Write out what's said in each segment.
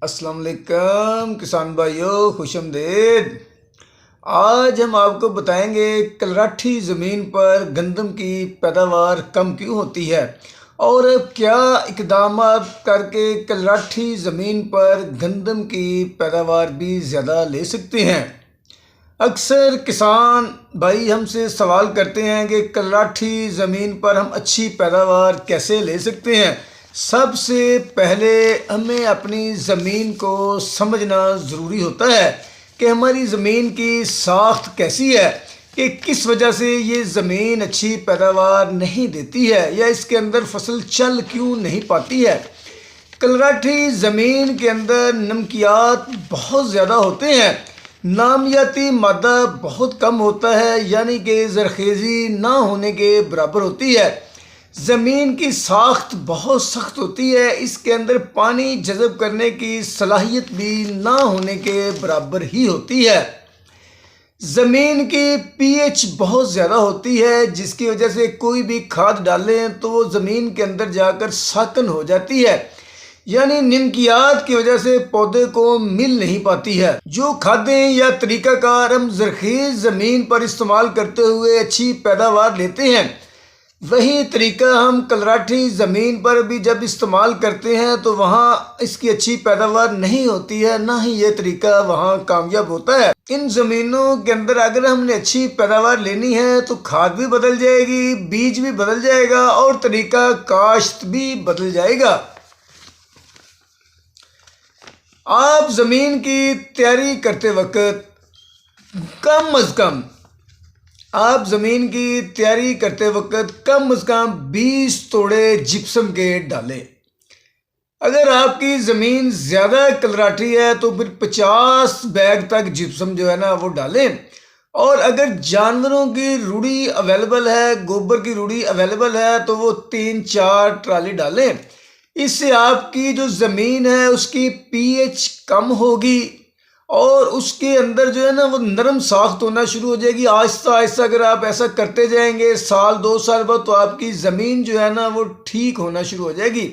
अस्सलाम वालेकुम किसान भाइयों, खुशामदीद। आज हम आपको बताएंगे कलराठी ज़मीन पर गंदम की पैदावार कम क्यों होती है और क्या इकदाम करके कलराठी ज़मीन पर गंदम की पैदावार भी ज़्यादा ले सकते हैं। अक्सर किसान भाई हमसे सवाल करते हैं कि कलराठी ज़मीन पर हम अच्छी पैदावार कैसे ले सकते हैं। सबसे पहले हमें अपनी ज़मीन को समझना ज़रूरी होता है कि हमारी ज़मीन की साख्त कैसी है, कि किस वजह से ये ज़मीन अच्छी पैदावार नहीं देती है या इसके अंदर फसल चल क्यों नहीं पाती है। कलराठी ज़मीन के अंदर नमकियात बहुत ज़्यादा होते हैं, नामियाती मादा बहुत कम होता है, यानी कि ज़रखेज़ी ना होने के बराबर होती है। ज़मीन की साख्त बहुत सख्त होती है, इसके अंदर पानी जज़ब करने की सलाहियत भी ना होने के बराबर ही होती है। ज़मीन की पीएच बहुत ज़्यादा होती है, जिसकी वजह से कोई भी खाद डालें तो वो ज़मीन के अंदर जाकर साकन हो जाती है, यानी नमकियात की वजह से पौधे को मिल नहीं पाती है। जो खादें या तरीक़ाकार हम ज़रख़ीज़ ज़मीन पर इस्तेमाल करते हुए अच्छी पैदावार लेते हैं, वही तरीका हम कलराठी ज़मीन पर भी जब इस्तेमाल करते हैं तो वहाँ इसकी अच्छी पैदावार नहीं होती है, ना ही ये तरीका वहाँ कामयाब होता है। इन ज़मीनों के अंदर अगर हमने अच्छी पैदावार लेनी है तो खाद भी बदल जाएगी, बीज भी बदल जाएगा और तरीका काश्त भी बदल जाएगा। आप ज़मीन की तैयारी करते वक्त कम अज़ कम कम अज़ कम 20 तोड़े जिप्सम के डालें। अगर आपकी ज़मीन ज़्यादा कलराठी है तो फिर 50 बैग तक जिप्सम जो है ना वो डालें। और अगर जानवरों की रूढ़ी अवेलेबल है, गोबर की रूढ़ी अवेलेबल है, तो वो 3-4 ट्राली डालें। इससे आपकी जो ज़मीन है उसकी पीएच कम होगी और उसके अंदर जो है ना वो नरम साख्त होना शुरू हो जाएगी। आहिस्ता आहिस्ता अगर आप ऐसा करते जाएंगे, साल 2 साल बाद, तो आपकी ज़मीन जो है ना वो ठीक होना शुरू हो जाएगी।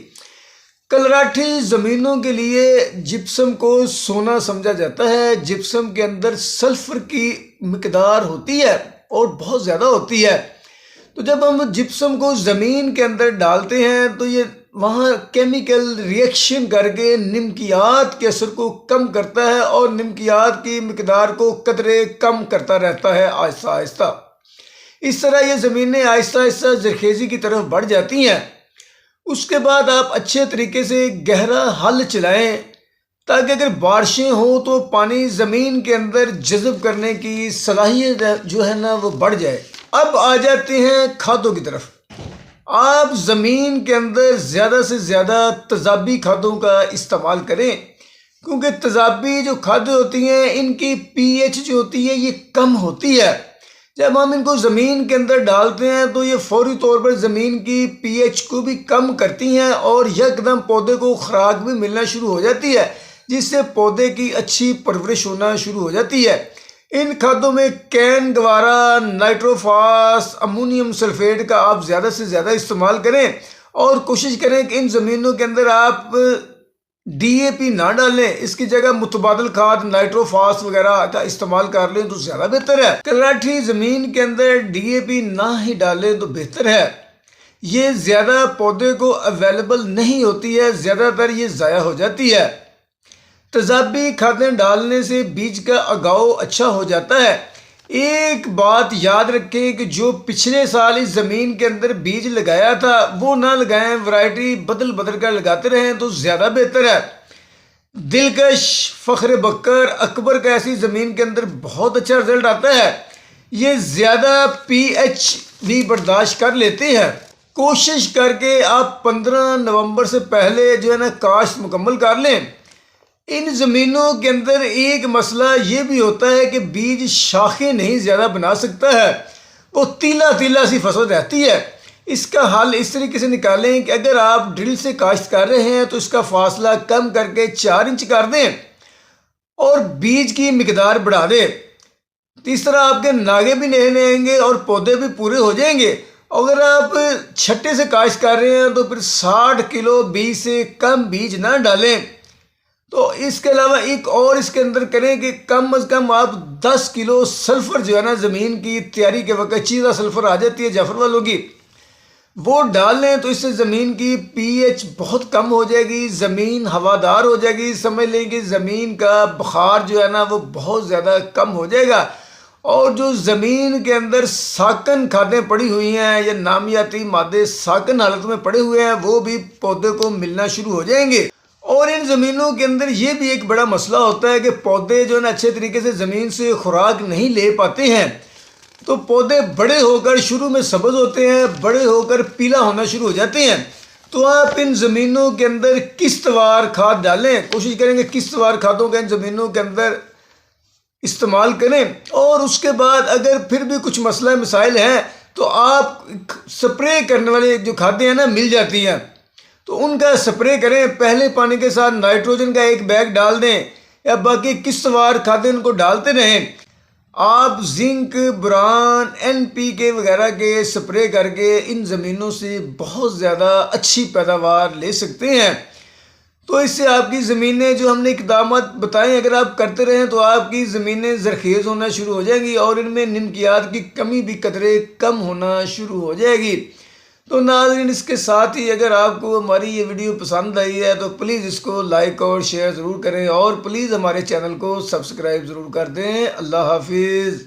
कलराठी ज़मीनों के लिए जिप्सम को सोना समझा जाता है। जिप्सम के अंदर सल्फ़र की मिकदार होती है और बहुत ज़्यादा होती है। तो जब हम जिप्सम को ज़मीन के अंदर डालते हैं तो ये वहाँ केमिकल रिएक्शन करके नमकियात के असर को कम करता है और नमकियात की मिकदार को कदरे कम करता रहता है आहिस्ता आहिस्ता। इस तरह ये ज़मीनें आहिस्ता आहिस्ता ज़रखेज़ी की तरफ बढ़ जाती हैं। उसके बाद आप अच्छे तरीके से गहरा हल चलाएं ताकि अगर बारिशें हों तो पानी ज़मीन के अंदर जज़ब करने की सलाहियत जो है ना वो बढ़ जाए। अब आ जाते हैं खादों की तरफ। आप ज़मीन के अंदर ज़्यादा से ज़्यादा तेज़ाबी खादों का इस्तेमाल करें, क्योंकि तेज़ाबी जो खादें होती हैं इनकी पीएच जो होती है ये कम होती है। जब हम इनको ज़मीन के अंदर डालते हैं तो ये फौरी तौर पर ज़मीन की पीएच को भी कम करती हैं और यकदम पौधे को खुराक भी मिलना शुरू हो जाती है, जिससे पौधे की अच्छी परवरिश होना शुरू हो जाती है। इन खादों में can Gavara, nitrophos, ammonium sulphate का आप ज़्यादा से ज़्यादा इस्तेमाल करें और कोशिश करें कि इन ज़मीनों के अंदर आप डीएपी ना डालें। इसकी जगह मुतबादल खाद नाइट्रोफास वगैरह का इस्तेमाल कर लें तो ज़्यादा बेहतर है। कलराठी ज़मीन के अंदर डीएपी ना ही डालें तो बेहतर है। ये ज़्यादा पौधे को अवेलेबल नहीं होती है, ज़्यादातर ये ज़ाया हो जाती है। तेज़ाबी खादें डालने से बीज का उगाव अच्छा हो जाता है। एक बात याद रखें कि जो पिछले साल इस ज़मीन के अंदर बीज लगाया था वो ना लगाएं, वैरायटी बदल बदल कर लगाते रहें तो ज़्यादा बेहतर है। दिलकश, फ़ख्र बकर, अकबर का ऐसी ज़मीन के अंदर बहुत अच्छा रिजल्ट आता है। ये ज़्यादा पीएच भी बर्दाश्त कर लेते हैं। कोशिश करके आप 15 नवंबर से पहले जो है ना काश्त मुकम्मल कर लें। इन ज़मीनों के अंदर एक मसला ये भी होता है कि बीज शाखें नहीं ज़्यादा बना सकता है, वो तीला तीला सी फसल रहती है। इसका हल इस तरीके से निकालें कि अगर आप ड्रिल से काश्त कर रहे हैं तो इसका फासला कम करके 4 इंच कर दें और बीज की मिकदार बढ़ा दें। इस तरह आपके नागे भी नहीं रहेंगे और पौधे भी पूरे हो जाएंगे। अगर आप छट्टे से काश्त कर रहे हैं तो फिर 60 किलो बीज से कम बीज ना डालें। तो इसके अलावा एक और इसके अंदर करें कि कम अज़ कम आप 10 किलो सल्फ़र जो है ना ज़मीन की तैयारी के वक्त चीज़ा सल्फ़र आ जाती है जाफर वालों की, वो डाल लें तो इससे ज़मीन की पीएच बहुत कम हो जाएगी, ज़मीन हवादार हो जाएगी। समझ लें कि ज़मीन का बुखार जो है ना वो बहुत ज़्यादा कम हो जाएगा और जो ज़मीन के अंदर साकन खादें पड़ी हुई हैं या नामियाती मादे साकन हालत में पड़े हुए हैं वो भी पौधे को मिलना शुरू हो जाएंगे। और इन ज़मीनों के अंदर ये भी एक बड़ा मसला होता है कि पौधे जो है ना अच्छे तरीके से ज़मीन से खुराक नहीं ले पाते हैं, तो पौधे बड़े होकर शुरू में सब्ज़ होते हैं, बड़े होकर पीला होना शुरू हो जाते हैं। तो आप इन ज़मीनों के अंदर किश्तवार खाद डालें, कोशिश करेंगे किश्तवार खादों का इन ज़मीनों के अंदर इस्तेमाल करें। और उसके बाद अगर फिर भी कुछ मसला मसाइल हैं तो आप स्प्रे करने वाले जो खादें हैं ना मिल जाती हैं, तो उनका स्प्रे करें। पहले पानी के साथ नाइट्रोजन का एक बैग डाल दें या बाकी किश्तवार खादें उनको डालते रहें। आप जिंक, बोरान, NPK वगैरह के स्प्रे करके इन ज़मीनों से बहुत ज़्यादा अच्छी पैदावार ले सकते हैं। तो इससे आपकी ज़मीनें जो हमने इक़दामात बताएं अगर आप करते रहें तो आपकी ज़मीनें ज़रख़ेज़ होना शुरू हो जाएंगी और इनमें निमकियात की कमी भी कदरे कम होना शुरू हो जाएगी। तो नाज़रीन, इसके साथ ही अगर आपको हमारी ये वीडियो पसंद आई है तो प्लीज़ इसको लाइक और शेयर ज़रूर करें और प्लीज़ हमारे चैनल को सब्सक्राइब ज़रूर कर दें। अल्लाह हाफिज़।